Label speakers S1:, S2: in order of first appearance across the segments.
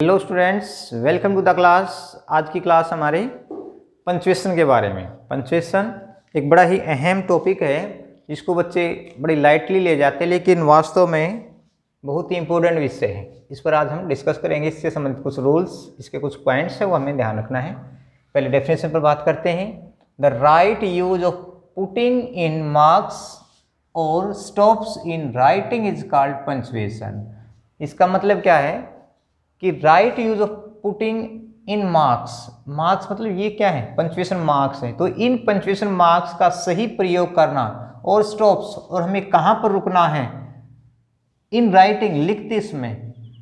S1: Hello students, welcome to the class. आज की class हमारे पंक्चुएशन के बारे में। पंक्चुएशन एक बड़ा ही अहम टॉपिक है जिसको बच्चे बड़ी लाइटली ले जाते हैं, लेकिन वास्तव में बहुत ही इंपॉर्टेंट विषय है। इस पर आज हम डिस्कस करेंगे। इससे संबंधित कुछ रूल्स, इसके कुछ पॉइंट्स हैं, वो हमें ध्यान रखना है। पहले डेफिनेशन पर बात करते हैं। The right use of putting in marks और stops in writing is called punctuation. इसका मतलब क्या है कि right use of putting in marks, marks मतलब ये क्या है, पंक्चुएशन मार्क्स है। तो इन पंक्चुएशन मार्क्स का सही प्रयोग करना और स्टॉप्स, और हमें कहाँ पर रुकना है इन राइटिंग, लिखते समय,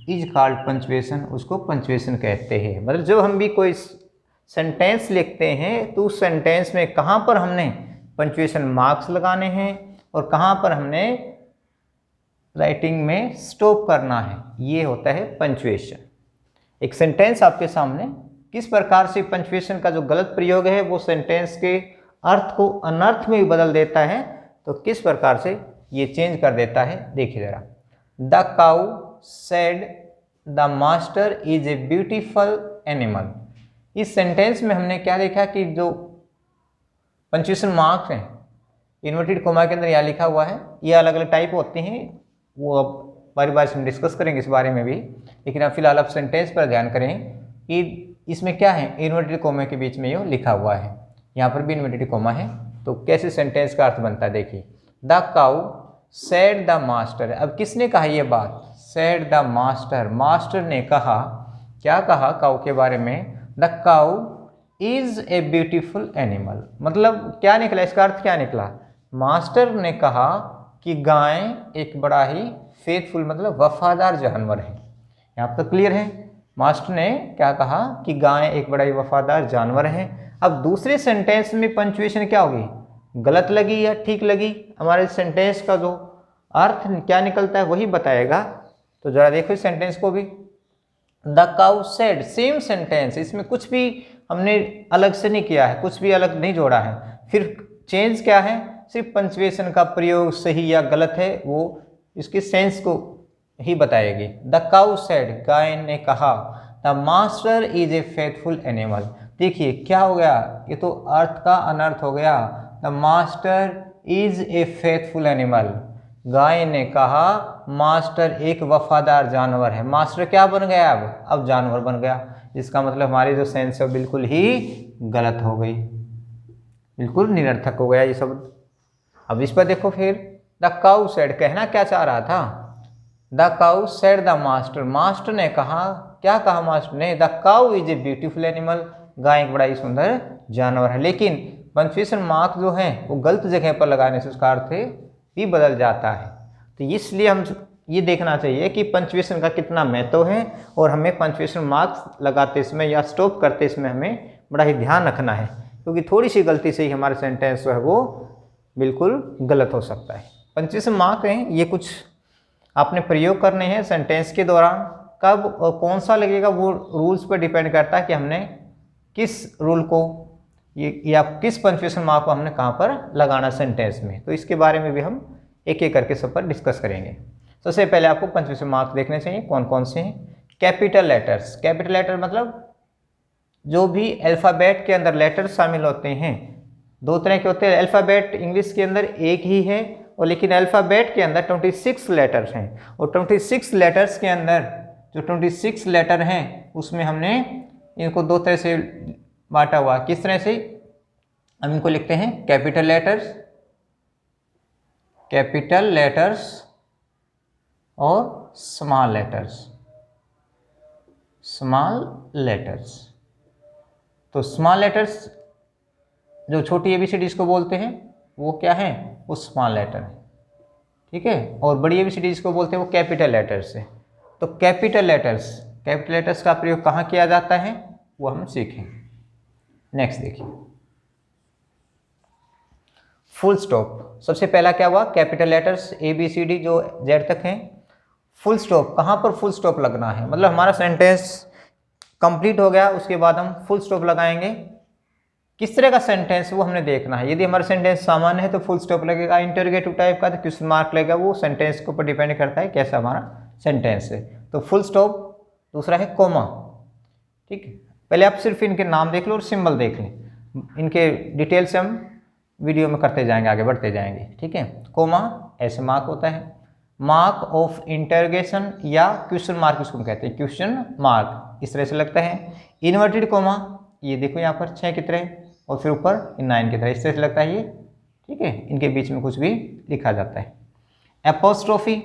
S1: इज कॉल्ड पंक्चुएशन, उसको पंक्चुएशन कहते हैं। मतलब जब हम भी कोई सेंटेंस लिखते हैं तो उस सेंटेंस में कहाँ पर हमने पंक्चुएशन मार्क्स लगाने हैं और कहाँ पर हमने राइटिंग में स्टॉप करना है, ये होता है पंक्चुएशन। एक सेंटेंस आपके सामने, किस प्रकार से पंक्चुएशन का जो गलत प्रयोग है वो सेंटेंस के अर्थ को अनर्थ में भी बदल देता है, तो किस प्रकार से ये चेंज कर देता है, देखिए जरा। The cow said the master is a beautiful animal. इस सेंटेंस में हमने क्या देखा कि जो पंक्चुएशन मार्क्स हैं, इन्वर्टेड कोमा के अंदर यहाँ लिखा हुआ है, ये अलग अलग टाइप होते हैं, वो अब बारी बारी से हम डिस्कस करेंगे इस बारे में भी। लेकिन अब फिलहाल आप सेंटेंस पर ध्यान करें कि इसमें क्या है, इन्वर्टेड कोमा के बीच में ये लिखा हुआ है, यहाँ पर भी इन्वर्टेड कोमा है। तो कैसे सेंटेंस का अर्थ बनता है, देखिए। The cow said the master. अब किसने कहा ये बात, सेड द मास्टर, मास्टर ने कहा, क्या कहा काउ के बारे में, the cow is a beautiful animal. मतलब क्या निकला, इसका अर्थ क्या निकला, मास्टर ने कहा कि गाय एक बड़ा ही फेथफुल मतलब वफादार जानवर है। यहाँ पर क्लियर है, मास्टर ने क्या कहा कि गाय एक बड़ा ही वफादार जानवर है। अब दूसरे सेंटेंस में पंक्चुएशन क्या होगी, गलत लगी या ठीक लगी, हमारे सेंटेंस का जो अर्थ क्या निकलता है वही बताएगा। तो जरा देखो इस सेंटेंस को भी। The cow said, same sentence, इसमें कुछ भी हमने अलग से नहीं किया है, कुछ भी अलग नहीं जोड़ा है। फिर चेंज क्या है, सिर्फ पंक्चुएशन का प्रयोग सही या गलत है वो इसके सेंस को ही बताएगी। द काउ सेड, गाय ने कहा, the master is a faithful animal. देखिए क्या हो गया, ये तो अर्थ का अनर्थ हो गया। The master is a faithful animal, गाय ने कहा मास्टर एक वफादार जानवर है। मास्टर क्या बन गया, अब जानवर बन गया। इसका मतलब हमारी जो सेंस है बिल्कुल ही गलत हो गई, बिल्कुल निरर्थक हो गया ये शब्द। अब इस पर देखो फिर, द काउ सेड, कहना क्या चाह रहा था, the cow said the master, master ने कहा, क्या कहा मास्टर ने, the cow is a beautiful animal, गाय एक बड़ा ही सुंदर जानवर है। लेकिन पंक्चुएशन मार्क जो है वो गलत जगह पर लगाने से उसका अर्थ भी बदल जाता है। तो इसलिए हम ये देखना चाहिए कि पंक्चुएशन का कितना महत्व है, और हमें पंक्चुएशन मार्क्स लगाते समय या स्टॉप करते समय हमें बड़ा ही ध्यान रखना है, क्योंकि थोड़ी सी गलती से ही हमारे सेंटेंस जो है वो बिल्कुल गलत हो सकता है। पंक्चुएशन मार्क हैं, ये कुछ आपने प्रयोग करने हैं सेंटेंस के दौरान, कब और कौन सा लगेगा वो रूल्स पर डिपेंड करता है कि हमने किस रूल को या किस पंक्चुएशन मार्क को हमने कहाँ पर लगाना सेंटेंस में। तो इसके बारे में भी हम एक एक करके सब पर डिस्कस करेंगे। सबसे पहले आपको पंक्चुएशन मार्क्स देखने चाहिए, कौन कौन से हैं। कैपिटल लेटर्स, कैपिटल लेटर मतलब जो भी अल्फ़ाबेट के अंदर लेटर्स शामिल होते हैं, दो तरह के होते हैं। अल्फ़ाबेट इंग्लिश के अंदर एक ही है, और लेकिन अल्फ़ाबेट के अंदर 26 लेटर्स हैं, और 26 लेटर्स के अंदर जो 26 लेटर हैं उसमें हमने इनको दो तरह से बांटा हुआ। किस तरह से, हम इनको लिखते हैं कैपिटल लेटर्स, कैपिटल लेटर्स और स्मॉल लेटर्स, स्मॉल लेटर्स। तो स्मॉल लेटर्स जो छोटी एबीसीडी को बोलते हैं वो क्या है, वो स्मॉल लेटर है, ठीक है। और बड़ी एबीसीडी को बोलते हैं वो कैपिटल लेटर्स है। तो कैपिटल लेटर्स का प्रयोग कहाँ किया जाता है वो हम सीखें। नेक्स्ट देखिए, फुल स्टॉप। सबसे पहला क्या हुआ, कैपिटल लेटर्स ABCD जो जेड तक हैं, फुल स्टॉप, कहाँ पर फुल स्टॉप लगना है, मतलब हमारा सेंटेंस कंप्लीट हो गया, उसके बाद हम फुल स्टॉप लगाएंगे। किस तरह का सेंटेंस वो हमने देखना है। यदि हमारा सेंटेंस सामान्य है तो फुल स्टॉप लगेगा, इंटरोगेटिव टाइप का तो क्वेश्चन मार्क लगेगा। वो सेंटेंस के ऊपर डिपेंड करता है कैसा हमारा सेंटेंस है। तो फुल स्टॉप दूसरा है कोमा। ठीक है, पहले आप सिर्फ इनके नाम देख लो और सिंबल देख लें, इनके डिटेल से हम वीडियो में करते जाएंगे, आगे बढ़ते जाएंगे। ठीक है, कोमा ऐसे मार्क होता है, मार्क ऑफ इंटरोगेशन या क्वेश्चन मार्क इसको कहते हैं, क्वेश्चन मार्क इस तरह से लगता है। इन्वर्टेड कोमा ये देखो यहाँ पर 6 की तरह और फिर ऊपर 9 की तरह इस तरह से लगता है ये। ठीक है, इनके बीच में कुछ भी लिखा जाता है। एपोस्ट्रोफी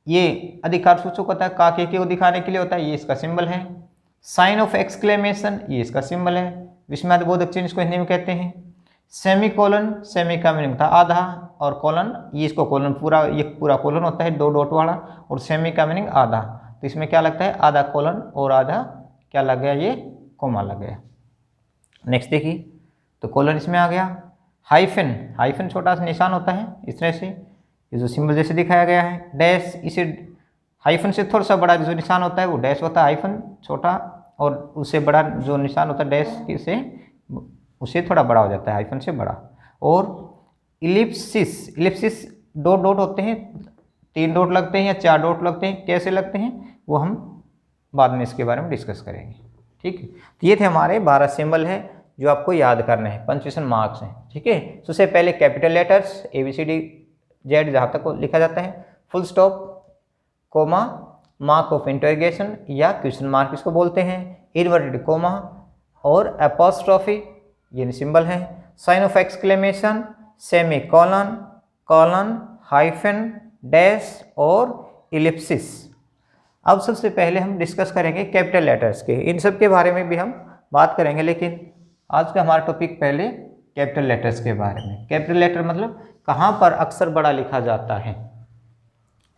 S1: ये अधिकार सूचक होता है, काके को दिखाने के लिए होता है, ये इसका सिंबल है। साइन ऑफ एक्सक्लेमेशन ये इसका सिंबल है, विस्मयादिबोधक चिन्ह इसको हिंदी में कहते हैं। सेमी कोलन, सेमी का मीनिंग था आधा, और कोलन ये इसको कोलन पूरा, ये पूरा कोलन होता है 2 डॉट वाला, और सेमी का मीनिंग आधा, तो इसमें क्या लगता है आधा कोलन और आधा क्या लग गया, ये कोमा लग गया। नेक्स्ट देखिए, तो कोलन इसमें आ गया। हाइफन, हाइफन छोटा सा निशान होता है इस तरह से, ये जो सिंबल जैसे दिखाया गया है। डैश, इसे हाइफन से थोड़ा सा बड़ा जो निशान होता है वो डैश होता है, हाइफन छोटा, और उससे बड़ा जो निशान होता है डैश से उससे थोड़ा बड़ा हो जाता है, हाइफन से बड़ा। और इलिप्सिस, इलिप्सिस 2 डॉट होते हैं, 3 डॉट लगते हैं या 4 डॉट लगते हैं, कैसे लगते हैं वो हम बाद में इसके बारे में डिस्कस करेंगे। ठीक है, तो ये थे हमारे 12 सिंबल है जो आपको याद करने हैं, पंक्चुएशन मार्क्स हैं। ठीक है, सबसे पहले कैपिटल लेटर्स ABCD Z जहाँ तक को लिखा जाता है, full stop, comma, mark of interrogation या क्वेश्चन मार्क इसको बोलते हैं, इन्वर्टेड कोमा और एपोस्ट्रोफी ये सिंबल है, sign of exclamation, semicolon, colon, hyphen, dash और इलिप्सिस। अब सबसे पहले हम डिस्कस करेंगे कैपिटल लेटर्स के, इन सब के बारे में भी हम बात करेंगे, लेकिन आज का हमारा टॉपिक पहले कैपिटल लेटर्स के बारे में। कैपिटल लेटर मतलब कहाँ पर अक्षर बड़ा लिखा जाता है,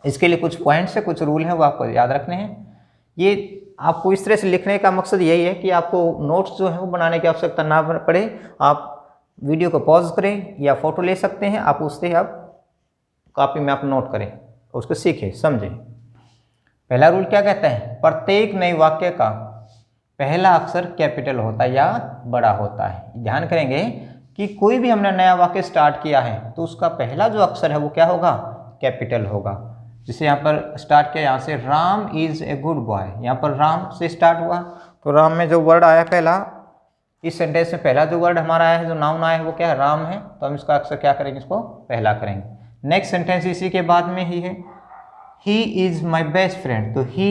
S1: इसके लिए कुछ पॉइंट्स है, कुछ रूल हैं, वो आपको याद रखने हैं। ये आपको इस तरह से लिखने का मकसद यही है कि आपको नोट्स जो है वो बनाने की आवश्यकता ना पड़े, आप वीडियो को पॉज करें या फोटो ले सकते हैं, आप उससे आप कॉपी में आप नोट करें, उसको सीखें, समझें। पहला रूल क्या कहता है, प्रत्येक नए वाक्य का पहला अक्षर कैपिटल होता है या बड़ा होता है। ध्यान करेंगे कि कोई भी हमने नया वाक्य स्टार्ट किया है तो उसका पहला जो अक्षर है वो क्या होगा, कैपिटल होगा। जैसे यहाँ पर स्टार्ट किया, यहाँ से Ram is a good boy, यहाँ पर राम से स्टार्ट हुआ, तो राम में जो वर्ड आया पहला, इस सेंटेंस में पहला जो वर्ड हमारा आया है, जो नाउन आया है वो क्या है, राम है, तो हम इसका अक्षर क्या करेंगे, इसको पहला करेंगे। नेक्स्ट सेंटेंस इसी के बाद में ही है, he is my best friend, तो ही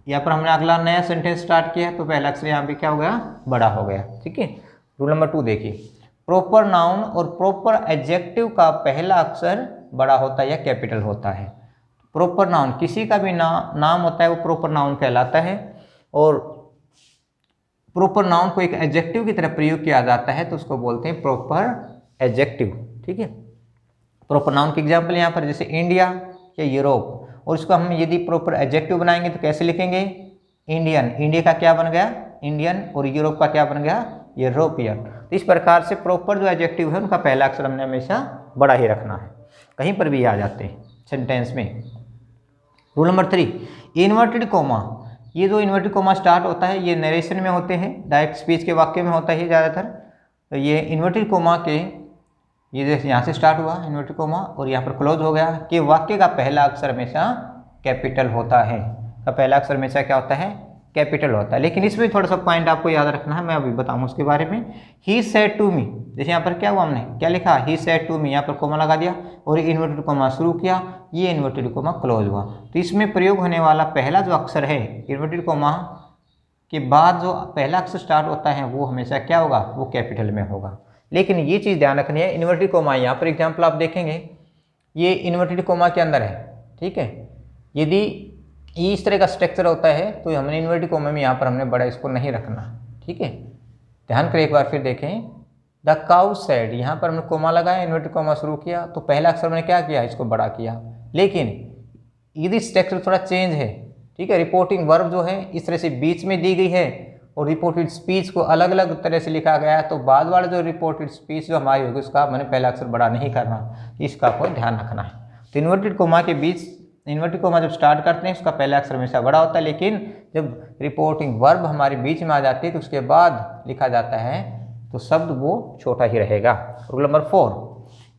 S1: यहाँ पर हमने अगला नया सेंटेंस स्टार्ट किया तो पहला अक्षर यहाँ पे क्या हो गया, बड़ा हो गया। ठीक है, रूल नंबर 2 देखिए, प्रॉपर नाउन और प्रॉपर एडजेक्टिव का पहला अक्षर बड़ा होता है या कैपिटल होता है। प्रॉपर नाउन किसी का भी नाम होता है वो प्रॉपर नाउन कहलाता है, और प्रॉपर नाउन को एक एडजेक्टिव की तरह प्रयोग किया जाता है तो उसको बोलते हैं प्रॉपर एडजेक्टिव। ठीक है, प्रॉपर नाउन के एग्जांपल यहाँ पर जैसे इंडिया या यूरोप, और इसको हम यदि प्रॉपर एडजेक्टिव बनाएंगे तो कैसे लिखेंगे, इंडियन, इंडिया का क्या बन गया, इंडियन, और यूरोप का क्या बन गया, यूरोपियन। तो इस प्रकार से प्रॉपर जो एडजेक्टिव है उनका पहला अक्षर हमने हमेशा बड़ा ही रखना है, कहीं पर भी आ जाते हैं सेंटेंस में। रूल नंबर 3, इन्वर्टेड कोमा, ये जो इन्वर्टेड कोमा स्टार्ट होता है ये नरेशन में होते हैं, डायरेक्ट स्पीच के वाक्य में होता है ज़्यादातर। तो ये इन्वर्टेड कोमा के, ये जैसे यहाँ से स्टार्ट हुआ इन्वर्टेड कोमा और यहाँ पर क्लोज हो गया, कि वाक्य का पहला अक्षर हमेशा कैपिटल होता है, का पहला अक्षर हमेशा क्या होता है, कैपिटल होता है। लेकिन इसमें थोड़ा सा पॉइंट आपको याद रखना है, मैं अभी बताऊँ उसके बारे में। ही सेड टू मी, जैसे यहाँ पर क्या हुआ, हमने क्या लिखा, ही सेड टू मी, यहाँ पर कोमा लगा दिया और इन्वर्टेड कोमा शुरू किया, ये इन्वर्टेड कोमा क्लोज हुआ। तो इसमें प्रयोग होने वाला पहला जो अक्षर है इन्वर्टेड कोमा के बाद जो पहला अक्षर स्टार्ट होता है वो हमेशा क्या होगा, वो कैपिटल में होगा। लेकिन ये चीज़ ध्यान रखनी है, इन्वर्टेड कोमा यहाँ पर एग्जाम्पल आप देखेंगे ये इन्वर्टेड कोमा के अंदर है। ठीक है, यदि इस तरह का स्ट्रक्चर होता है तो हमने इन्वर्टेड कोमा में यहाँ पर हमने बड़ा इसको नहीं रखना। ठीक है, ध्यान करें एक बार फिर देखें, द काउ सेड, यहाँ पर हमने कोमा लगाया, इन्वर्टेड कोमा शुरू किया तो पहला अक्षर हमने क्या किया, इसको बड़ा किया। लेकिन यदि स्ट्रक्चर थोड़ा चेंज है, ठीक है, रिपोर्टिंग वर्ब जो है इस तरह से बीच में दी गई है और रिपोर्टेड स्पीच को अलग अलग तरह से लिखा गया है, तो बाद वाले जो रिपोर्टेड स्पीच जो हमारी होगी उसका मैंने पहला अक्षर बड़ा नहीं करना, इसका आपको ध्यान रखना है। तो इन्वर्टेड कोमा के बीच, इन्वर्टेड कोमा जब स्टार्ट करते हैं उसका पहला अक्षर हमेशा बड़ा होता है, लेकिन जब रिपोर्टिंग वर्ब हमारे बीच में आ जाती है तो उसके बाद लिखा जाता है तो शब्द वो छोटा ही रहेगा। रूल नंबर 4,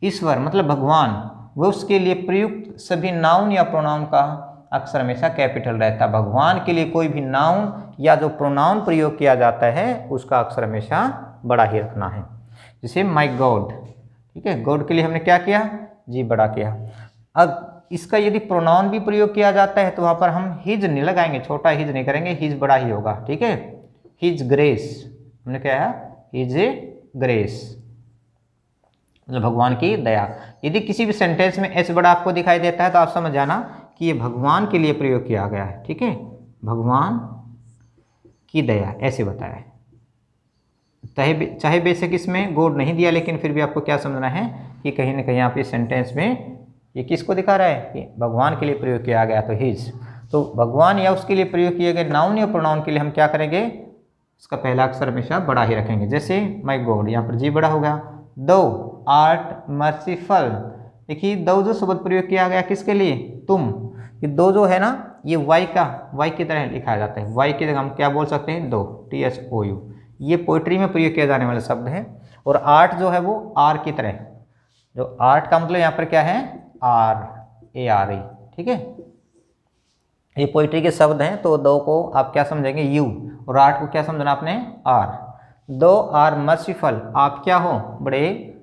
S1: ईश्वर मतलब भगवान, वो उसके लिए प्रयुक्त सभी नाउन या प्रोनाउन का अक्षर हमेशा कैपिटल रहता है। भगवान के लिए कोई भी नाउन या जो प्रोनाउन प्रयोग किया जाता है उसका अक्षर हमेशा बड़ा ही रखना है। जैसे माई गॉड, ठीक है, गॉड के लिए हमने क्या किया, जी बड़ा किया। अब इसका यदि प्रोनाउन भी प्रयोग किया जाता है तो वहाँ पर हम हिज नहीं लगाएंगे, छोटा हिज नहीं करेंगे, हिज बड़ा ही होगा, ठीक है। हिज ग्रेस, हमने क्या है, हिज ग्रेस, मतलब भगवान की दया। यदि किसी भी सेंटेंस में एस बड़ा आपको दिखाई देता है तो आप समझ जाना कि ये भगवान के लिए प्रयोग किया गया है, ठीक है, भगवान की दया, ऐसे बताया है। चाहे बेशक इसमें गॉड नहीं दिया, लेकिन फिर भी आपको क्या समझना है कि कहीं ना कहीं आप इस सेंटेंस में ये किसको दिखा रहा है कि भगवान के लिए प्रयोग किया गया, तो हिज। तो भगवान या उसके लिए प्रयोग किए गए नाउन या प्रोनाउन के लिए हम क्या करेंगे, उसका पहला अक्षर हमेशा बड़ा ही रखेंगे। जैसे माई गॉड, यहाँ पर जी बड़ा होगा। दो आर्ट मर्सीफुल, देखिए दो जो शब्द प्रयोग किया गया किसके लिए, तुम। ये दो जो है ना, ये वाई की तरह लिखा जाता है, वाई की जगह हम क्या बोल सकते हैं, दो, THOU। ये पोइट्री में प्रयोग किया जाने वाला शब्द है। और आर्ट जो है वो आर की तरह, जो आर्ट का मतलब यहाँ पर क्या है, ARE, ठीक है। ये पोइट्री के शब्द हैं, तो दो को आप क्या समझेंगे, यू, और आर्ट को क्या समझना आपने, आर। दो आर मर्सीफुल, आप क्या हो, बड़े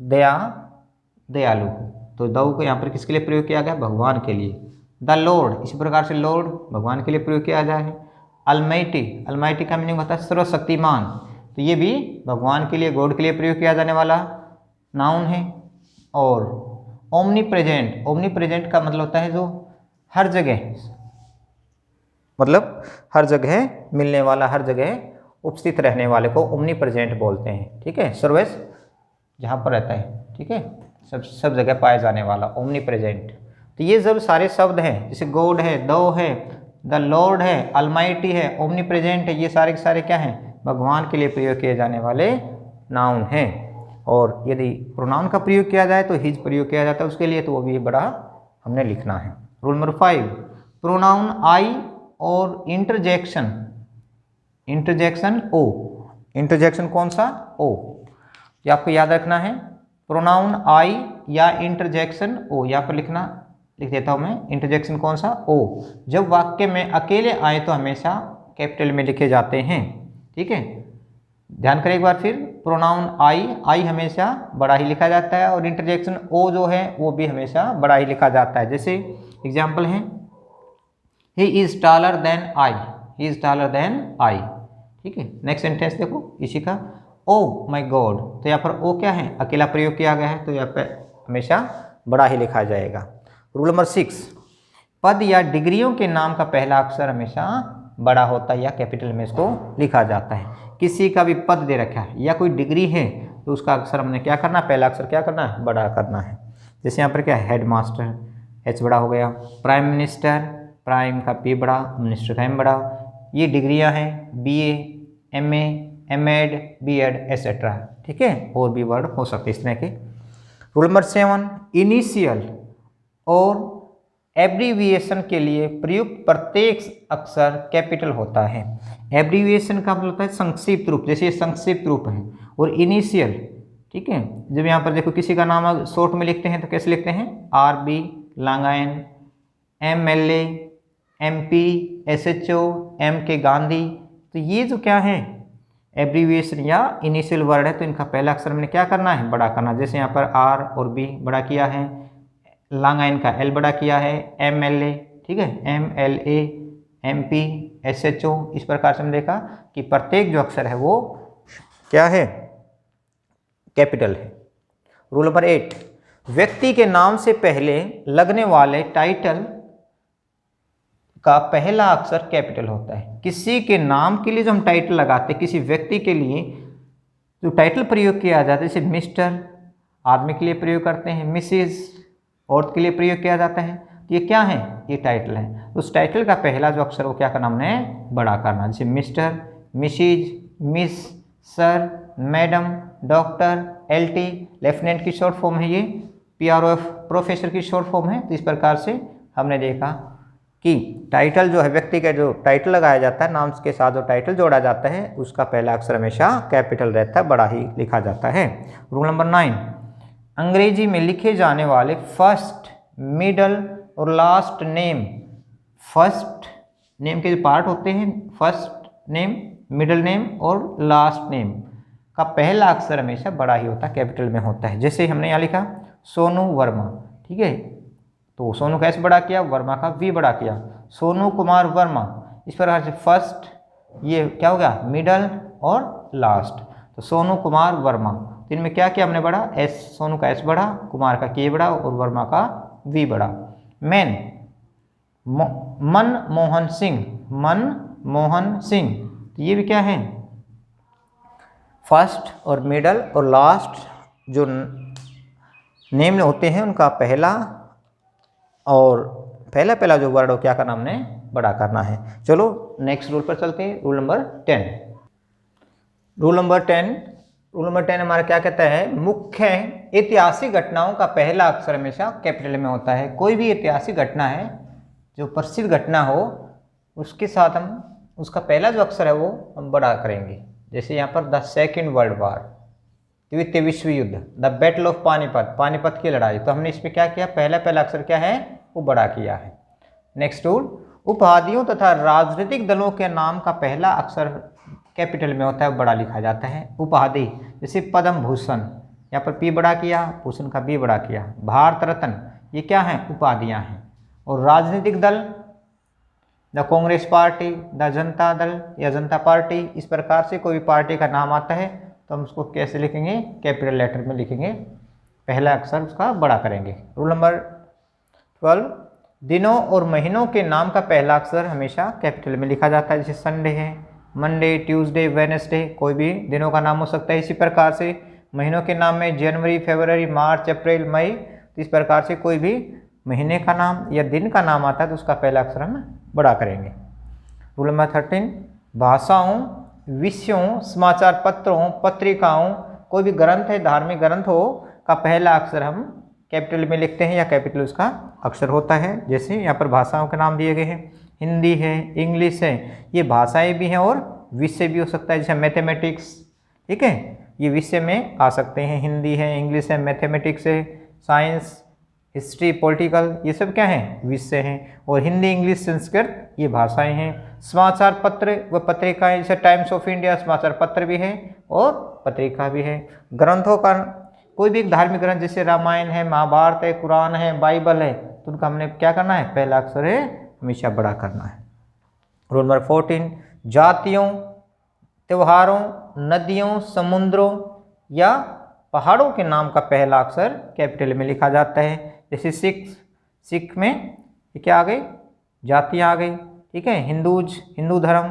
S1: दयालु हो। तो दो को यहाँ पर किसके लिए प्रयोग किया गया, भगवान के लिए। द लॉर्ड, इसी प्रकार से लॉर्ड भगवान के लिए प्रयोग किया जाए। अलमाइटी का मीनिंग होता है सर्वशक्तिमान, तो ये भी भगवान के लिए, गॉड के लिए प्रयोग किया जाने वाला नाउन है। और ओमनी प्रेजेंट का मतलब होता है जो हर जगह, मतलब हर जगह मिलने वाला, हर जगह उपस्थित रहने वाले को ओमनी प्रेजेंट बोलते हैं, ठीक है। सर्वस जहाँ पर रहता है, ठीक है, सब जगह पाया जाने वाला, ओमनी प्रेजेंट। तो ये जब सारे शब्द हैं, जैसे गॉड है, दो है, द लॉर्ड है, अलमाइटी है, ओमनी प्रेजेंट है, ये सारे के सारे क्या हैं, भगवान के लिए प्रयोग किए जाने वाले नाउन हैं। और यदि प्रोनाउन का प्रयोग किया जाए तो हिज प्रयोग किया जाता है उसके लिए, तो वो भी बड़ा हमने लिखना है। रूल नंबर 5, प्रोनाउन आई और इंटरजेक्शन ओ। इंटरजेक्शन कौन सा, ओ, ये आपको याद रखना है। प्रोनाउन आई या इंटरजेक्शन ओ, यहाँ पर लिख देता हूँ मैं, इंटरजेक्शन कौन सा, ओ। जब वाक्य में अकेले आए तो हमेशा कैपिटल में लिखे जाते हैं, ठीक है। ध्यान करें एक बार फिर, प्रोनाउन आई हमेशा बड़ा ही लिखा जाता है, और इंटरजेक्शन ओ जो है वो भी हमेशा बड़ा ही लिखा जाता है। जैसे एग्जाम्पल है, he is taller than I, ठीक है। नेक्स्ट सेंटेंस देखो इसी का, ओ माई गॉड, तो यहाँ पर ओ क्या है, अकेला प्रयोग किया गया है, तो यहाँ पर हमेशा बड़ा ही लिखा जाएगा। रूल नंबर 6, पद या डिग्रियों के नाम का पहला अक्षर हमेशा बड़ा होता है या कैपिटल में इसको लिखा जाता है। किसी का भी पद दे रखा है या कोई डिग्री है तो उसका अक्षर हमने क्या करना है, पहला अक्षर क्या करना है, बड़ा करना है। जैसे यहाँ पर क्या है, हेड मास्टर, एच बड़ा हो गया। प्राइम मिनिस्टर, प्राइम का पी बड़ा, मिनिस्टर का एम बड़ा। ये डिग्रियाँ हैं, BA, MA, MEd, BEd etcetera, ठीक है। और भी वर्ड हो सकते हैं इस तरह के। रूल नंबर 7, इनिशियल और एब्रीविएशन के लिए प्रयुक्त प्रत्येक अक्षर कैपिटल होता है। एब्रीविएशन का मतलब होता है संक्षिप्त रूप, जैसे ये संक्षिप्त रूप है। और इनिशियल, ठीक है, जब यहाँ पर देखो किसी का नाम शॉर्ट में लिखते हैं तो कैसे लिखते हैं, RB, लांगायन, MLA, MP, SHO, MK Gandhi. तो ये जो क्या है, एब्रीविएशन या इनिशियल वर्ड है, तो इनका पहला अक्षर हमने क्या करना है, बड़ा करना। जैसे यहाँ पर R और B बड़ा किया है, लांगाइन का L बड़ा किया है, MLA, ठीक है, MLA, MP, SHO। इस प्रकार से हमने देखा कि प्रत्येक जो अक्षर है वो क्या है, कैपिटल है। रूल नंबर 8, व्यक्ति के नाम से पहले लगने वाले टाइटल का पहला अक्षर कैपिटल होता है। किसी के नाम के लिए जो हम टाइटल लगाते हैं, किसी व्यक्ति के लिए जो टाइटल प्रयोग किया जाता है, जैसे मिस्टर आदमी के लिए प्रयोग करते हैं, मिसेज औरत के लिए प्रयोग किया जाता है, तो ये क्या है, ये टाइटल है। उस टाइटल का पहला जो अक्षर वो क्या करना, हमने बड़ा करना। जैसे mister, Mrs, miss, sir, madam, doctor, LT lieutenant की शॉर्ट फॉर्म है, ये PROF प्रोफेसर की शॉर्ट फॉर्म है। तो इस प्रकार से हमने देखा कि टाइटल जो है, व्यक्ति का जो टाइटल लगाया जाता है, नाम के साथ जो टाइटल जोड़ा जाता है, उसका पहला अक्षर हमेशा कैपिटल रहता है, बड़ा ही लिखा जाता है। रूल नंबर 9, अंग्रेजी में लिखे जाने वाले फर्स्ट, मिडल और लास्ट नेम फर्स्ट नेम के जो पार्ट होते हैं, फर्स्ट नेम, मिडिल नेम और लास्ट नेम का पहला अक्षर हमेशा बड़ा ही होता है, कैपिटल में होता है। जैसे हमने यहाँ लिखा सोनू वर्मा, ठीक है, तो सोनू का एस बड़ा किया, वर्मा का वी बड़ा किया, सोनू कुमार वर्मा। इस प्रकार से फर्स्ट ये क्या हो गया, मिडल और लास्ट, तो सोनू कुमार वर्मा। तो इनमें क्या किया हमने बड़ा, एस, सोनू का एस बड़ा, कुमार का के बड़ा और वर्मा का वी बड़ा। मैन मनमोहन सिंह, मनमोहन सिंह, तो ये भी क्या है, फर्स्ट और मिडल और लास्ट जो नेम होते हैं उनका पहला और पहला जो वर्ड हो क्या करना हमने, बड़ा करना है। चलो नेक्स्ट रूल पर चलते हैं, रूल नंबर 10। रूल नंबर 10 हमारा क्या कहता है, मुख्य ऐतिहासिक घटनाओं का पहला अक्षर हमेशा कैपिटल में होता है। कोई भी ऐतिहासिक घटना है, जो प्रसिद्ध घटना हो, उसके साथ हम उसका पहला जो अक्षर है वो हम बड़ा करेंगे। जैसे यहाँ पर द सेकेंड वर्ल्ड वार, द्वितीय विश्व युद्ध, the battle of Panipat, Panipat की लड़ाई, तो हमने इसमें क्या किया, पहला अक्षर क्या है, वो बड़ा किया है। नेक्स्ट रूल, उपाधियों तथा राजनीतिक दलों के नाम का पहला अक्षर कैपिटल में होता है, बड़ा लिखा जाता है। उपाधि जैसे पद्म भूषण, यहाँ पर पी बड़ा किया, भूषण का बी बड़ा किया। भारत रत्न, ये क्या है, उपाधियाँ हैं। और राजनीतिक दल, the Congress party, the Janata Dal या जनता पार्टी, इस प्रकार से कोई भी पार्टी का नाम आता है तो हम उसको कैसे लिखेंगे, कैपिटल लेटर में लिखेंगे, पहला अक्षर उसका बड़ा करेंगे। रूल नंबर 12, दिनों और महीनों के नाम का पहला अक्षर हमेशा कैपिटल में लिखा जाता है। जैसे संडे है, मंडे, ट्यूसडे, वेडनेसडे, कोई भी दिनों का नाम हो सकता है। इसी प्रकार से महीनों के नाम में जनवरी, फरवरी, मार्च, अप्रैल, मई, तो इस प्रकार से कोई भी महीने का नाम या दिन का नाम आता है तो उसका पहला अक्षर हम बड़ा करेंगे। रूल नंबर 13, भाषाओं, विषयों, समाचार पत्रों, पत्रिकाओं, कोई भी ग्रंथ है, धार्मिक ग्रंथ हो, का पहला अक्षर हम कैपिटल में लिखते हैं या कैपिटल उसका अक्षर होता है। जैसे यहाँ पर भाषाओं के नाम दिए गए हैं, हिंदी है, इंग्लिश है, ये भाषाएं भी हैं और विषय भी हो सकता है। जैसे मैथमेटिक्स, ठीक है, ये विषय में आ सकते हैं, हिंदी है, इंग्लिश है, मैथमेटिक्स है, साइंस, हिस्ट्री, पॉलिटिकल, ये सब क्या हैं, विषय हैं। और हिंदी, इंग्लिश, संस्कृत, ये भाषाएं हैं। समाचार पत्र व पत्रिकाएं, जैसे टाइम्स ऑफ इंडिया समाचार पत्र भी है और पत्रिका भी है। ग्रंथों का कोई भी एक धार्मिक ग्रंथ, जैसे रामायण है, महाभारत है, कुरान है, बाइबल है, तो उनका हमने क्या करना है, पहला अक्षर है हमेशा बड़ा करना है। रूल नंबर 14, जातियों, त्योहारों, नदियों, समुद्रों या पहाड़ों के नाम का पहला अक्षर कैपिटल में लिखा जाता है। जैसे सिख में ये क्या आ गई, जातियाँ आ गई, ठीक है। हिंदूज, हिंदू धर्म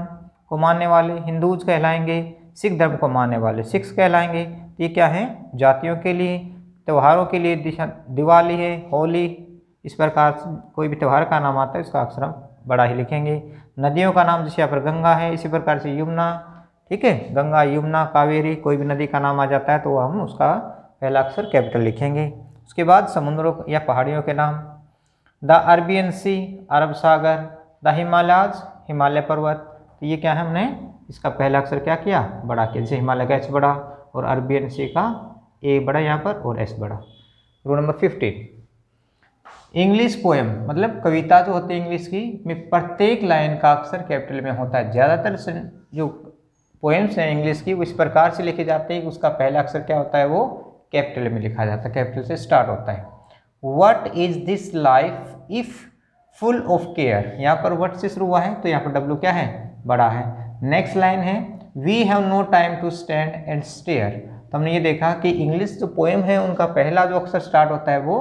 S1: को मानने वाले हिंदूज कहलाएंगे, सिख धर्म को मानने वाले सिख्स कहलाएंगे। ये क्या है, जातियों के लिए। त्योहारों के लिए दिवाली है, होली, इस प्रकार से कोई भी त्यौहार का नाम आता है उसका अक्षर हम बड़ा ही लिखेंगे। नदियों का नाम जैसे यहाँ पर गंगा है, इसी प्रकार से यमुना, ठीक है, गंगा, यमुना, कावेरी, कोई भी नदी का नाम आ जाता है तो हम उसका पहला अक्षर कैपिटल लिखेंगे। उसके बाद समुद्रों या पहाड़ियों के नाम, the Arabian Sea, Arab Sagar, the Himalayas, Himalaya पर्वत, तो ये क्या है, हमने इसका पहला अक्षर क्या किया, बड़ा किया। जैसे हिमालय का एच बड़ा और अरबियन सी का ए बड़ा यहाँ पर और एस बड़ा। रूल नंबर 15, इंग्लिश पोएम, मतलब कविता जो होती है इंग्लिश की, में प्रत्येक लाइन का अक्षर कैपिटल में होता है। ज़्यादातर जो पोएम्स हैं इंग्लिश की वो इस प्रकार से लिखे जाते हैं कि उसका पहला अक्षर क्या होता है, वो कैपिटल में लिखा जाता है, कैपिटल से स्टार्ट होता है। What is this life if full of care, यहाँ पर व्हाट से शुरू हुआ है तो यहाँ पर डब्ल्यू क्या है, बड़ा है। नेक्स्ट लाइन है we have no time to stand and stare, तो हमने ये देखा कि इंग्लिश जो पोएम है उनका पहला जो अक्षर स्टार्ट होता है वो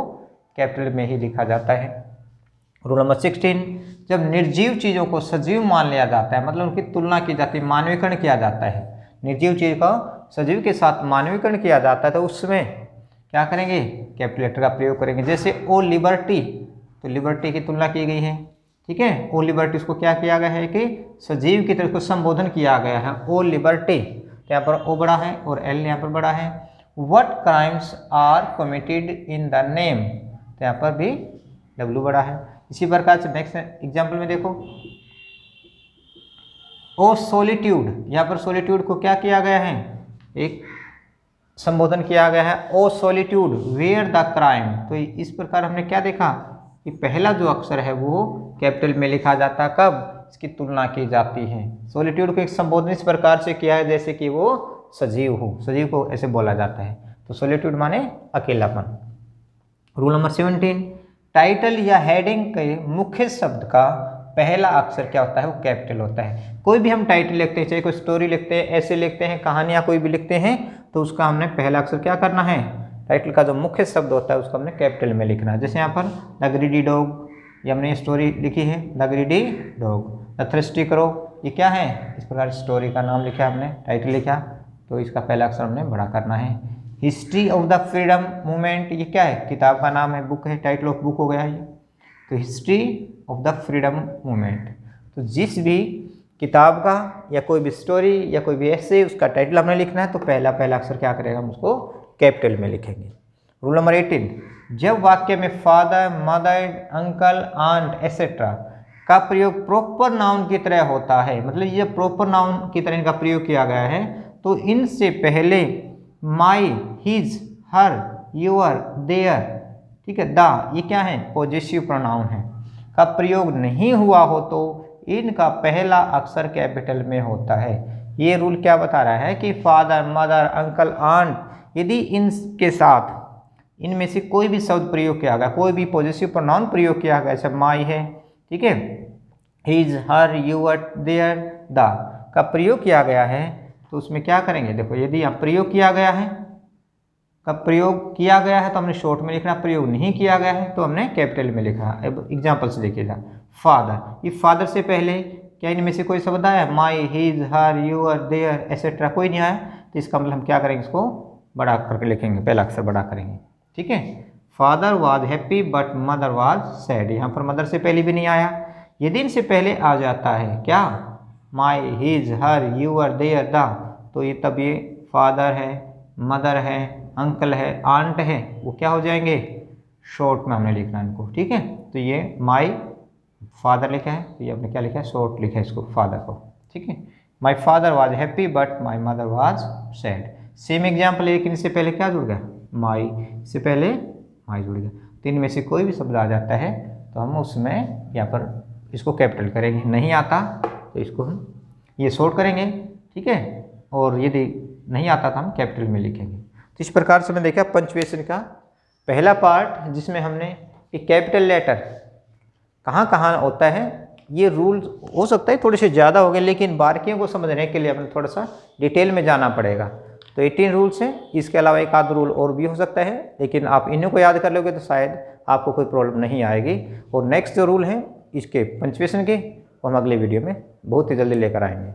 S1: कैपिटल में ही लिखा जाता है। रूल नंबर 16, जब निर्जीव चीज़ों को सजीव मान लिया जाता है, मतलब उनकी तुलना की जाती है, मानवीकरण किया जाता है, निर्जीव चीज़ का सजीव के साथ मानवीकरण किया जाता है, तो उसमें क्या करेंगे, कैपिटल लेटर का प्रयोग करेंगे। जैसे ओ लिबर्टी, तो लिबर्टी की तुलना की गई है, ठीक है। ओ लिबर्टी उसको क्या किया गया है कि सजीव की तरफ को संबोधन किया गया है, ओ लिबर्टी, तो यहाँ पर ओ बड़ा है और एल यहाँ पर बड़ा है। What crimes are committed in the name, तो यहाँ पर भी डब्ल्यू बड़ा है। इसी प्रकार से नेक्स्ट एग्जाम्पल में देखो, ओ सॉलिट्यूड, यहाँ पर सॉलिट्यूड को क्या किया गया है, एक संबोधन किया गया है, ओ सॉलिट्यूड वेयर द क्राइम, तो इस प्रकार हमने क्या देखा, कि पहला जो अक्षर है वो कैपिटल में लिखा जाता है। कब? इसकी तुलना की जाती है। सॉलिट्यूड को एक संबोधन इस प्रकार से किया है जैसे कि वो सजीव हो, सजीव को ऐसे बोला जाता है। तो सॉलिट्यूड माने अकेलापन। रूल नंबर 17, टाइटल या हेडिंग के मुख्य शब्द का पहला अक्षर क्या होता है? वो कैपिटल होता है। कोई भी हम टाइटल लिखते हैं, चाहे कोई स्टोरी लिखते हैं, ऐसे लिखते हैं, कहानियाँ कोई भी लिखते हैं, तो उसका हमने पहला अक्षर क्या करना है? टाइटल का जो मुख्य शब्द होता है उसको हमने कैपिटल में लिखना है। जैसे यहाँ पर द ग्रीडी डॉग, ये हमने स्टोरी लिखी है the greedy dog. The thirsty crow, ये क्या है? इस प्रकार स्टोरी का नाम लिखा हमने, टाइटल लिखा, तो इसका पहला अक्षर हमने बड़ा करना है। History of the freedom movement, ये क्या है? किताब का नाम है, बुक है, टाइटल ऑफ बुक हो गया ये। तो history of the freedom movement, तो जिस भी किताब का या कोई भी स्टोरी या कोई भी ऐसे उसका टाइटल हमने लिखना है तो पहला अक्षर क्या करेगा? हम उसको कैपिटल में लिखेंगे। रूल नंबर 18, जब वाक्य में father, mother, uncle, aunt etcetera का प्रयोग प्रॉपर नाउन की तरह होता है, मतलब ये प्रॉपर नाउन की तरह इनका प्रयोग किया गया है, तो इनसे पहले माई, हिज, हर, योर, देयर, ठीक है, द, ये क्या है? पॉजेसिव प्रोनाउन है, का प्रयोग नहीं हुआ हो तो इनका पहला अक्षर कैपिटल में होता है। ये रूल क्या बता रहा है कि फादर, मदर, अंकल, आंट, यदि इनके साथ इनमें से कोई भी शब्द प्रयोग किया गया, कोई भी पॉजेसिव प्रोनाउन प्रयोग किया गया, जैसे माई है, ठीक है, his, her, your, their, the का प्रयोग किया गया है, तो उसमें क्या करेंगे? देखो, यदि यहाँ प्रयोग किया गया है, कब प्रयोग किया गया है तो हमने शॉर्ट में लिखना, प्रयोग नहीं किया गया है तो हमने कैपिटल में लिखा। अब एग्जाम्पल से देखिएगा, फादर, ये फादर से पहले क्या इनमें से कोई शब्द आया? My, his, her, your, their etcetera, कोई नहीं आया, तो इसका मतलब हम क्या करेंगे? इसको बड़ा करके लिखेंगे, पहला अक्षर बड़ा करेंगे, ठीक है। Father was happy but mother was sad, यहाँ पर मदर से पहले भी नहीं आया। यदि इनसे पहले आ जाता है क्या? My, his, her, your, their, the, तो ये तब ये फादर है, मदर है, अंकल है, आंट है, वो क्या हो जाएंगे? शॉर्ट में हमने लिखना है इनको, ठीक है। तो ये माई फादर लिखा है, तो ये हमने क्या लिखा है? शॉर्ट लिखा है इसको, फादर को, ठीक है। My father was happy but my mother was sad. Same example, लेकिन इससे पहले क्या जुड़ गया? माई, इससे पहले माई जुड़ गया, तो इनमें से कोई भी शब्द आ जाता है तो हम उसमें यहाँ पर इसको कैपिटल करेंगे, नहीं आता तो इसको हम ये शॉर्ट करेंगे, ठीक है, और यदि नहीं आता तो हम कैपिटल में लिखेंगे। तो इस प्रकार से हमने देखा पंक्चुएशन का पहला पार्ट, जिसमें हमने एक कैपिटल लेटर कहाँ कहाँ होता है, ये रूल हो सकता है थोड़े से ज़्यादा हो गए, लेकिन बारीकियों को समझने के लिए हमें थोड़ा सा डिटेल में जाना पड़ेगा। तो 18 रूल्स हैं, इसके अलावा एक आध रूल और भी हो सकता है, लेकिन आप इन्हीं को याद कर लोगे तो शायद आपको कोई प्रॉब्लम नहीं आएगी। और नेक्स्ट जो रूल हैं इसके पंक्चुएशन के, वो हम अगले वीडियो में बहुत ही जल्दी लेकर आएंगे।